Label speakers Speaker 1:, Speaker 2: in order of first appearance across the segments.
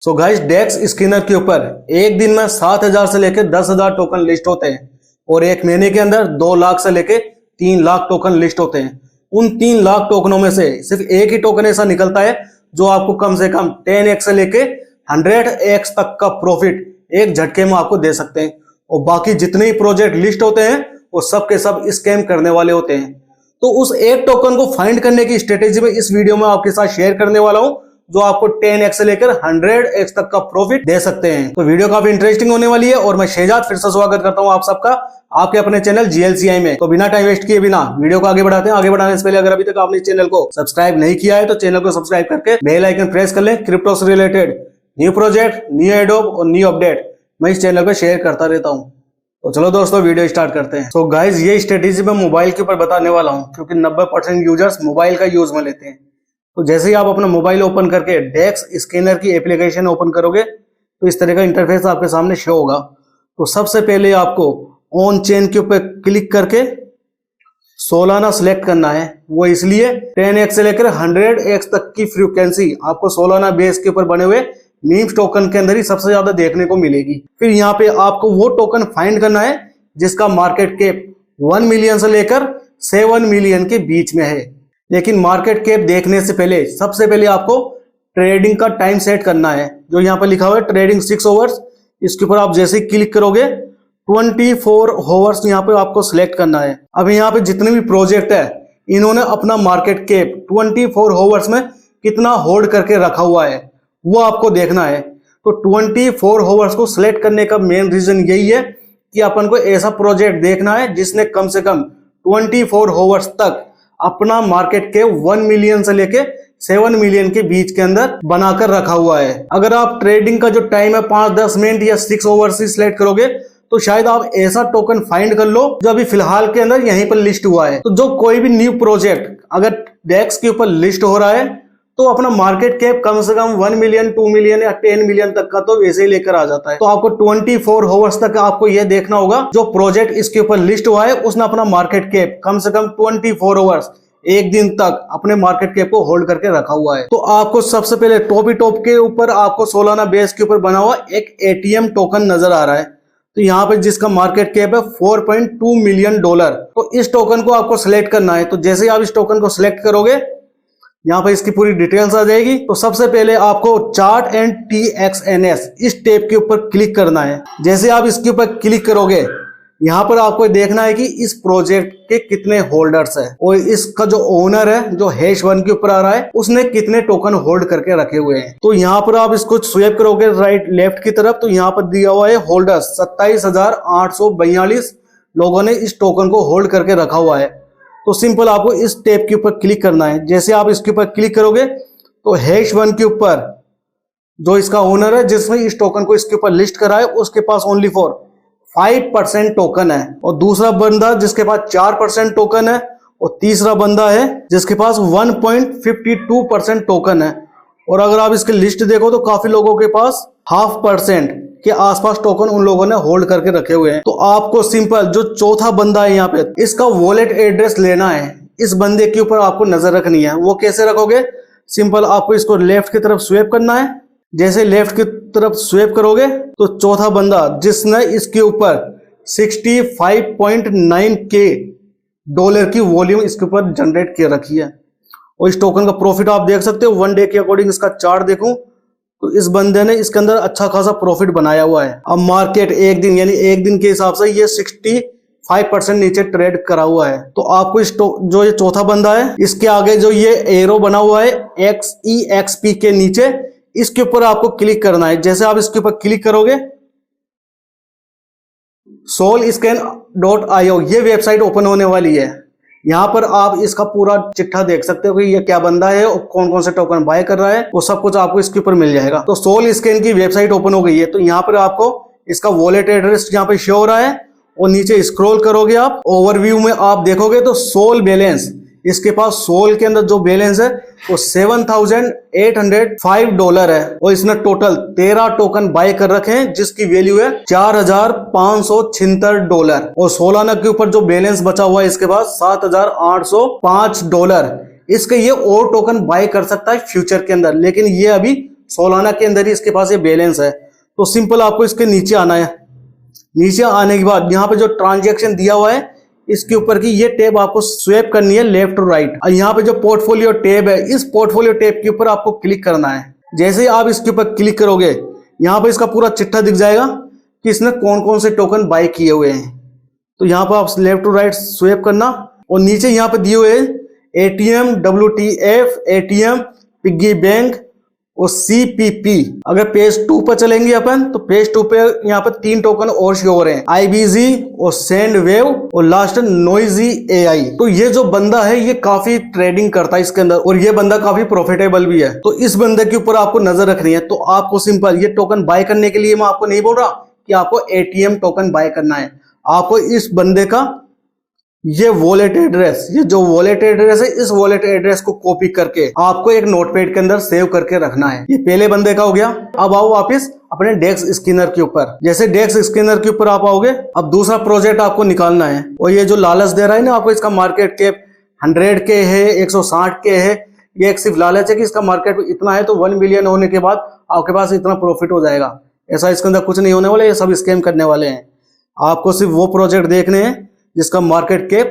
Speaker 1: So guys, डेक्स Skinner के ऊपर एक दिन में 7,000 से लेकर 10,000 टोकन लिस्ट होते हैं और एक महीने के अंदर 2 लाख से लेकर 3 लाख टोकन लिस्ट होते हैं। उन 3 लाख टोकनों में से सिर्फ एक ही टोकन ऐसा निकलता है जो आपको कम से कम 10x से लेके 100x तक का प्रॉफिट एक झटके में आपको दे सकते हैं। और बाकी जितने ही प्रोजेक्ट लिस्ट होते हैं वो सब के सब स्कैम करने वाले होते हैं। तो उस एक टोकन को फाइंड करने की स्ट्रेटेजी में इस वीडियो में आपके साथ शेयर करने वाला हूं, जो आपको 10x से लेकर 100x तक का प्रॉफिट दे सकते हैं। तो वीडियो काफी इंटरेस्टिंग होने वाली है और मैं शहजाद फिर से स्वागत करता हूं आप सबका आपके अपने चैनल GLCI में। तो बिना टाइम वेस्ट किए बिना वीडियो को आगे बढ़ाते हैं। आगे बढ़ाने से पहले अगर अभी तक आपने इस चैनल को सब्सक्राइब नहीं किया है तो चैनल को सब्सक्राइब करके बेल आइकन प्रेस कर लें। क्रिप्टो से related new project, new adobe और न्यू अपडेट मैं इस चैनल पर शेयर करता रहता हूँ। तो चलो दोस्तों वीडियो स्टार्ट करते हैं। तो गाइज, ये स्ट्रेटेजी मैं मोबाइल के ऊपर बताने वाला हूँ क्योंकि 90% यूजर्स मोबाइल का यूज में लेते हैं। तो जैसे ही आप अपना मोबाइल ओपन करके डेक्स स्कैनर की एप्लीकेशन ओपन करोगे तो इस तरह का इंटरफेस आपके सामने शो होगा। तो सबसे पहले आपको ऑन चेन के ऊपर क्लिक करके सोलाना सिलेक्ट करना है। वो इसलिए 10x से लेकर 100x तक की फ्रीक्वेंसी आपको सोलाना बेस के ऊपर बने हुए मीम्स टोकन के अंदर ही सबसे ज्यादा देखने को मिलेगी। फिर यहाँ पे आपको वो टोकन फाइंड करना है जिसका मार्केट कैप 1 मिलियन से लेकर 7 मिलियन के बीच में है। लेकिन मार्केट कैप देखने से पहले सबसे पहले आपको ट्रेडिंग का टाइम सेट करना है, जो यहाँ पर लिखा हुआ है ट्रेडिंग 6 आवर्स। इसके ऊपर आप जैसे ही क्लिक करोगे 24 आवर्स यहाँ पे आपको सिलेक्ट करना है। अब यहाँ पे जितने भी प्रोजेक्ट है इन्होंने अपना मार्केट कैप 24 आवर्स में कितना होल्ड करके रखा हुआ है वो आपको देखना है। तो 24 आवर्स को सिलेक्ट करने का मेन रीजन यही है कि अपन को ऐसा प्रोजेक्ट देखना है जिसने कम से कम 24 आवर्स तक अपना मार्केट के 1 मिलियन से लेके 7 मिलियन के बीच के अंदर बनाकर रखा हुआ है। अगर आप ट्रेडिंग का जो टाइम है 5-10 मिनट या 6 आवर्स ही सिलेक्ट करोगे तो शायद आप ऐसा टोकन फाइंड कर लो जो अभी फिलहाल के अंदर यहीं पर लिस्ट हुआ है। तो जो कोई भी न्यू प्रोजेक्ट अगर डेक्स के ऊपर लिस्ट हो रहा है तो अपना मार्केट कैप कम से कम 1 मिलियन, 2 मिलियन या 10 मिलियन तक का तो वैसे ही लेकर आ जाता है। तो आपको 24 आवर्स तक आपको यह देखना होगा जो प्रोजेक्ट इसके ऊपर लिस्ट हुआ है उसने अपना मार्केट कैप कम से कम 24 आवर्स एक दिन तक अपने मार्केट कैप को होल्ड करके रखा हुआ है। तो आपको सबसे पहले टॉप के ऊपर आपको सोलाना बेस के ऊपर बना हुआ एक ATM टोकन नजर आ रहा है। तो यहाँ पे जिसका मार्केट कैप है $4.2 मिलियन। तो इस टोकन को आपको सिलेक्ट करना है। तो जैसे ही आप इस टोकन को सिलेक्ट करोगे यहाँ पर इसकी पूरी डिटेल्स आ जाएगी। तो सबसे पहले आपको चार्ट एंड TXNS इस टैब के ऊपर क्लिक करना है। जैसे आप इसके ऊपर क्लिक करोगे यहाँ पर आपको देखना है कि इस प्रोजेक्ट के कितने होल्डर्स है और इसका जो ओनर है जो #1 के ऊपर आ रहा है उसने कितने टोकन होल्ड करके रखे हुए हैं। तो यहाँ पर आप इसको स्वेप करोगे राइट लेफ्ट की तरफ तो यहाँ पर दिया हुआ है होल्डर्स 27,842 लोगों ने इस टोकन को होल्ड करके रखा हुआ है। तो सिंपल आपको इस टैब के ऊपर क्लिक करना है। जैसे आप इसके ऊपर क्लिक करोगे तो #1 के ऊपर जो इसका ओनर है जिसने इस टोकन को इसके ऊपर लिस्ट करा है उसके पास ओनली फॉर 5% टोकन है और दूसरा बंदा जिसके पास 4% टोकन है और तीसरा बंदा है जिसके पास 1.52% टोकन है। और अगर आप इसकी लिस्ट देखो तो काफी लोगों के पास 0.5% के आसपास टोकन उन लोगों ने होल्ड करके रखे हुए हैं। तो आपको सिंपल जो चौथा बंदा है यहाँ पे इसका वॉलेट एड्रेस लेना है। इस बंदे के ऊपर आपको नजर रखनी है। वो कैसे रखोगे? सिंपल आपको इसको लेफ्ट की तरफ स्वेप करना है। जैसे लेफ्ट की तरफ स्वेप करोगे तो चौथा बंदा जिसने इसके ऊपर 65.9K डॉलर की वॉल्यूम इसके ऊपर जनरेट कर रखी है और इस टोकन का प्रॉफिट आप देख सकते हो 1 डे के अकॉर्डिंग। इसका चार्ट देखूं तो इस बंदे ने इसके अंदर अच्छा खासा प्रॉफिट बनाया हुआ है। अब मार्केट एक दिन यानी एक दिन के हिसाब से ये 65% नीचे ट्रेड करा हुआ है। तो आपको इस जो ये चौथा बंदा है इसके आगे जो ये एरो बना हुआ है XEXP के नीचे इसके ऊपर आपको क्लिक करना है। जैसे आप इसके ऊपर क्लिक करोगे solscan.io ये वेबसाइट ओपन होने वाली है। यहाँ पर आप इसका पूरा चिट्ठा देख सकते हो कि ये क्या बंदा है और कौन कौन से टोकन बाय कर रहा है, वो सब कुछ आपको इसके ऊपर मिल जाएगा। तो SolScan की वेबसाइट ओपन हो गई है। तो यहाँ पर आपको इसका वॉलेट एड्रेस यहाँ पे शो हो रहा है और नीचे स्क्रॉल करोगे आप ओवरव्यू में आप देखोगे तो सोल बैलेंस इसके पास सोल के अंदर जो बैलेंस है वो $7,805 है और इसने टोटल 13 टोकन बाय कर रखे हैं जिसकी वैल्यू है $4,576 और सोलाना के ऊपर जो बैलेंस बचा हुआ है इसके पास $7,805। इसके ये और टोकन बाय कर सकता है फ्यूचर के अंदर, लेकिन ये अभी सोलाना के अंदर ही इसके पास ये बैलेंस है। तो सिंपल आपको इसके नीचे आना है। नीचे आने के बाद यहाँ पे जो ट्रांजैक्शन दिया हुआ है इसके ऊपर की ये टैब आपको स्वैप करनी है लेफ्ट टू राइट। और यहाँ पे जो पोर्टफोलियो टैब है इस पोर्टफोलियो टैब के ऊपर आपको क्लिक करना है। जैसे ही आप इसके ऊपर क्लिक करोगे यहाँ पे इसका पूरा चिट्ठा दिख जाएगा कि इसने कौन कौन से टोकन बाय किए हुए हैं। तो यहाँ पर आप लेफ्ट टू राइट स्वैप करना और नीचे यहाँ पे दिए हुए ATM, WTF, ATM, piggy bank और CPP। अगर पेज 2 पर चलेंगे अपन तो पेज 2 पे यहाँ पर 3 टोकन और शो हो रहे हैं, IBZ और सैंड वेव और लास्ट नोइजी AI। तो ये जो बंदा है ये काफी ट्रेडिंग करता है इसके अंदर और ये बंदा काफी प्रॉफिटेबल भी है। तो इस बंदे के ऊपर आपको नजर रखनी है। तो आपको सिंपल ये टोकन बाय करने के लिए मैं आपको नहीं बोल रहा कि आपको ATM टोकन बाय करना है। आपको इस बंदे का ये वॉलेट एड्रेस, ये जो वॉलेट एड्रेस है इस वॉलेट एड्रेस को कॉपी करके आपको एक नोटपैड के अंदर सेव करके रखना है। ये पहले बंदे का हो गया। अब आओ वापिस अपने डेक्स स्कैनर के ऊपर। जैसे डेक्स स्कैनर के ऊपर आप आओगे अब दूसरा प्रोजेक्ट आपको निकालना है और ये जो लालच दे रहा है ना आपको, इसका मार्केट कैप 100K है, 160K है। ये एक सिर्फ लालच है कि इसका मार्केट इतना है तो 1 मिलियन होने के बाद आपके पास इतना प्रॉफिट हो जाएगा। ऐसा इसके अंदर कुछ नहीं होने वाला, ये सब स्कैम करने वाले हैं। आपको सिर्फ वो प्रोजेक्ट देखने हैं जिसका मार्केट कैप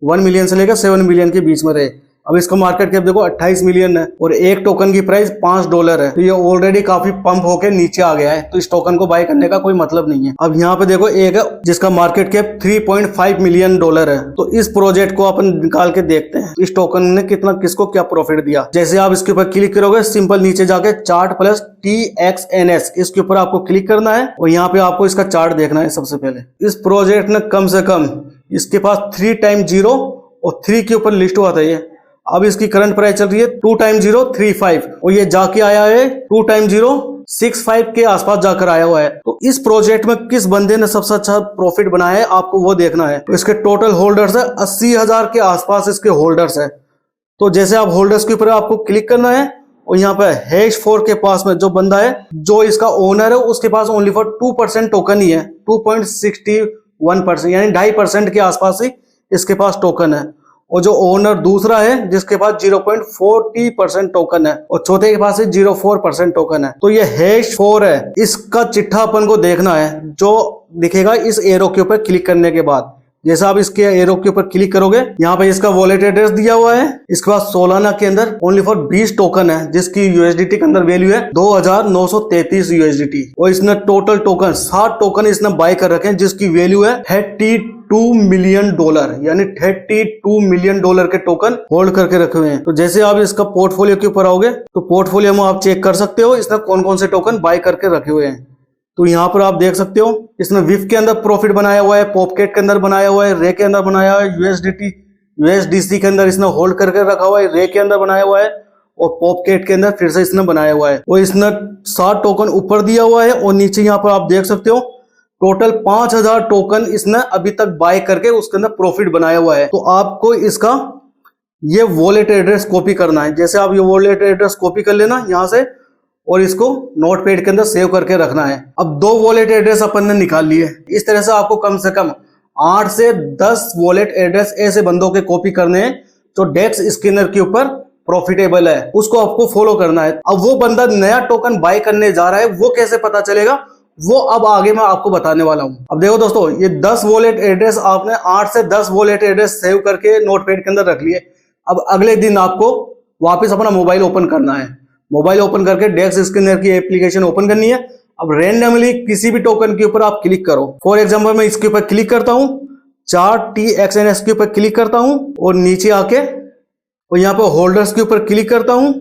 Speaker 1: 1 मिलियन से लेकर 7 मिलियन के बीच में रहे। अब इसका मार्केट कैप देखो 28 मिलियन है और एक टोकन की प्राइस $5 है। तो ये ऑलरेडी काफी पंप होके नीचे आ गया है, तो इस टोकन को बाय करने का कोई मतलब नहीं है। अब यहाँ पे देखो एक है जिसका मार्केट कैप $3.5 मिलियन है। तो इस प्रोजेक्ट को अपन निकाल के देखते हैं इस टोकन ने कितना किसको क्या प्रॉफिट दिया। जैसे आप इसके ऊपर क्लिक करोगे सिंपल नीचे जाके चार्ट प्लस TXNS इसके ऊपर आपको क्लिक करना है और यहाँ पे आपको इसका चार्ट देखना है। सबसे पहले इस प्रोजेक्ट ने कम से कम इसके पास 3 टाइम 0 और 3 के ऊपर लिस्ट हुआ था ये। अब इसकी करंट प्राइस चल रही है 2 टाइम 0 35 और ये जाके आया है 2 टाइम 0 65 के आसपास जाकर आया हुआ है। तो इस प्रोजेक्ट में किस बंदे ने सबसे अच्छा प्रॉफिट बनाया है आपको वो देखना है। तो इसके टोटल होल्डर्स है 80,000 के आसपास इसके होल्डर्स है। तो जैसे आप होल्डर्स के ऊपर आपको क्लिक करना है और यहाँ पे H4 के पास में जो बंदा है जो इसका ओनर है उसके पास ओनली फॉर 2% टोकन ही है, 2.61% यानी 2.5% के आसपास ही इसके पास टोकन है। और जो ओनर दूसरा है जिसके पास 0.40% टोकन है और चौथे के पास 0.4% टोकन है। तो ये H4 है, इसका चिट्ठा अपन को देखना है जो दिखेगा इस एरो के ऊपर क्लिक करने के बाद। जैसा आप इसके एरो के ऊपर क्लिक करोगे यहाँ पे इसका वॉलेट एड्रेस दिया हुआ है। इसके पास सोलाना के अंदर ओनली फॉर 20 टोकन है जिसकी USDT के अंदर वैल्यू है 2933 USDT और इसने टोटल टोकन 60 टोकन इसने बाय कर रखे हैं जिसकी वैल्यू है $32 मिलियन यानी $32 मिलियन के टोकन होल्ड करके रखे हुए हैं। तो जैसे आप इसका पोर्टफोलियो के ऊपर आओगे तो पोर्टफोलियो में आप चेक कर सकते हो इसने कौन कौन से टोकन बाय करके रखे हुए हैं। तो यहाँ पर आप देख सकते हो इसने विफ के अंदर प्रॉफिट बनाया हुआ है, पॉपकेट के अंदर बनाया हुआ है, रे के अंदर बनाया हुआ है, USDC के अंदर इसने होल्ड करके रखा हुआ है, रे के अंदर बनाया हुआ है और पॉपकेट के अंदर फिर से इसने बनाया हुआ है। और इसने 60 टोकन ऊपर दिया हुआ है और नीचे यहाँ पर आप देख सकते हो टोटल 5000 टोकन इसने अभी तक बाय करके उसके अंदर प्रॉफिट बनाया हुआ है। तो आपको इसका ये वॉलेट एड्रेस कॉपी करना है। जैसे आप ये वॉलेट एड्रेस कॉपी कर लेना यहाँ से और इसको नोटपैड के अंदर सेव करके रखना है। अब 2 वॉलेट एड्रेस अपन ने निकाल लिए। इस तरह से आपको कम से कम 8 से 10 वॉलेट एड्रेस ऐसे बंदों के कॉपी करने हैं जो डेक्स स्कैनर के ऊपर प्रॉफिटेबल है, उसको आपको फॉलो करना है। अब वो बंदा नया टोकन बाय करने जा रहा है वो कैसे पता चलेगा वो अब आगे मैं आपको बताने वाला हूं। अब देखो दोस्तों ये 10 वॉलेट एड्रेस आपने 8 से 10 वॉलेट एड्रेस सेव करके नोटपैड के अंदर रख लिए। अब अगले दिन आपको वापस अपना मोबाइल ओपन करना है। मोबाइल ओपन करके डेक्स स्कैनर की एप्लीकेशन ओपन करनी है। अब रैंडमली किसी भी टोकन के ऊपर आप क्लिक करो। फॉर एग्जांपल मैं इसके ऊपर क्लिक करता हूं, चार्ट TXNS के ऊपर क्लिक करता हूं और नीचे आके और यहाँ पर होल्डर्स के ऊपर क्लिक करता हूं।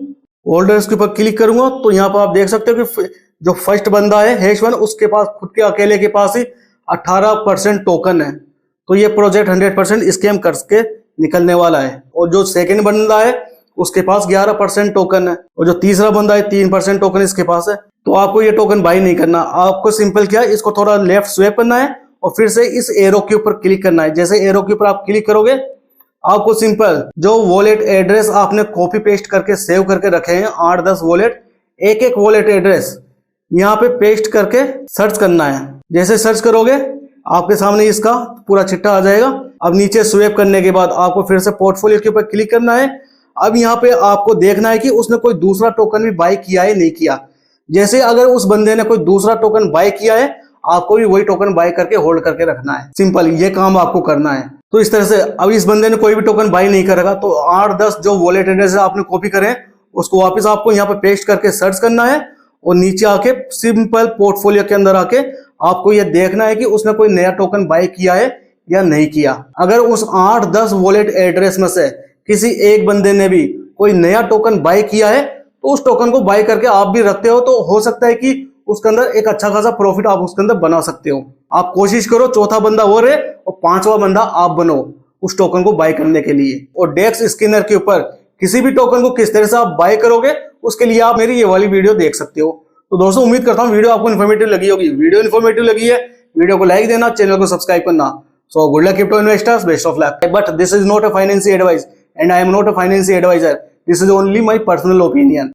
Speaker 1: होल्डर्स के ऊपर क्लिक करूंगा तो यहाँ पर आप देख सकते हो कि जो फर्स्ट बंदा है H1 उसके पास खुद के अकेले के पास ही 18% टोकन है। तो ये प्रोजेक्ट 100% स्कैम करके निकलने वाला है। और जो सेकंड बंदा है उसके पास 11% टोकन है और जो तीसरा बंदा है 3% टोकन इसके पास है। तो आपको ये टोकन बाय नहीं करना, आपको सिंपल क्या है इसको थोड़ा लेफ्ट स्वैप करना है और फिर से इस एरो के ऊपर क्लिक करना है। जैसे एरो के ऊपर आप क्लिक करोगे आपको सिंपल जो वॉलेट एड्रेस आपने कॉपी पेस्ट करके सेव करके रखे हैं 8-10 वॉलेट, एक वॉलेट एड्रेस यहाँ पे पेस्ट करके सर्च करना है। जैसे सर्च करोगे आपके सामने इसका पूरा चिट्ठा आ जाएगा। अब नीचे स्वैप करने के बाद आपको फिर से पोर्टफोलियो के ऊपर क्लिक करना है। अब यहाँ पे आपको देखना है कि उसने कोई दूसरा टोकन भी बाय किया है नहीं किया। जैसे अगर उस बंदे ने कोई दूसरा टोकन बाय किया है, आपको भी वही टोकन बाय करके होल्ड करके रखना है। सिंपल ये काम आपको करना है। तो इस तरह से अब इस बंदे ने कोई भी टोकन बाय नहीं करेगा तो 8-10 जो वॉलेट एड्रेस आपने कॉपी करे उसको वापस आपको यहाँ पे पेस्ट करके सर्च करना है और नीचे आके सिंपल पोर्टफोलियो के अंदर आके आपको ये देखना है कि उसने कोई नया टोकन बाय किया है या नहीं किया। अगर उस 8-10 वॉलेट एड्रेस में से किसी एक बंदे ने भी कोई नया टोकन बाय किया है तो उस टोकन को बाय करके आप भी रखते हो तो हो सकता है कि उसके अंदर एक अच्छा खासा प्रॉफिट आप उसके अंदर बना सकते हो। आप कोशिश करो चौथा बंदा वो रहे और पांचवा बंदा आप बनो उस टोकन को बाय करने के लिए। और डेक्स स्किनर के ऊपर किसी भी टोकन को किस तरह से आप बाय करोगे उसके लिए आप मेरी ये वाली वीडियो देख सकते हो। तो दोस्तों उम्मीद करता हूँ वीडियो आपको इन्फॉर्मेटिव लगी होगी। वीडियो इन्फॉर्मेटिव लगी है, वीडियो को लाइक देना, चैनल को सब्सक्राइब करना। So good luck crypto investors, best of luck. But this is not a financial advice and I am not a financial advisor. This is only my personal opinion.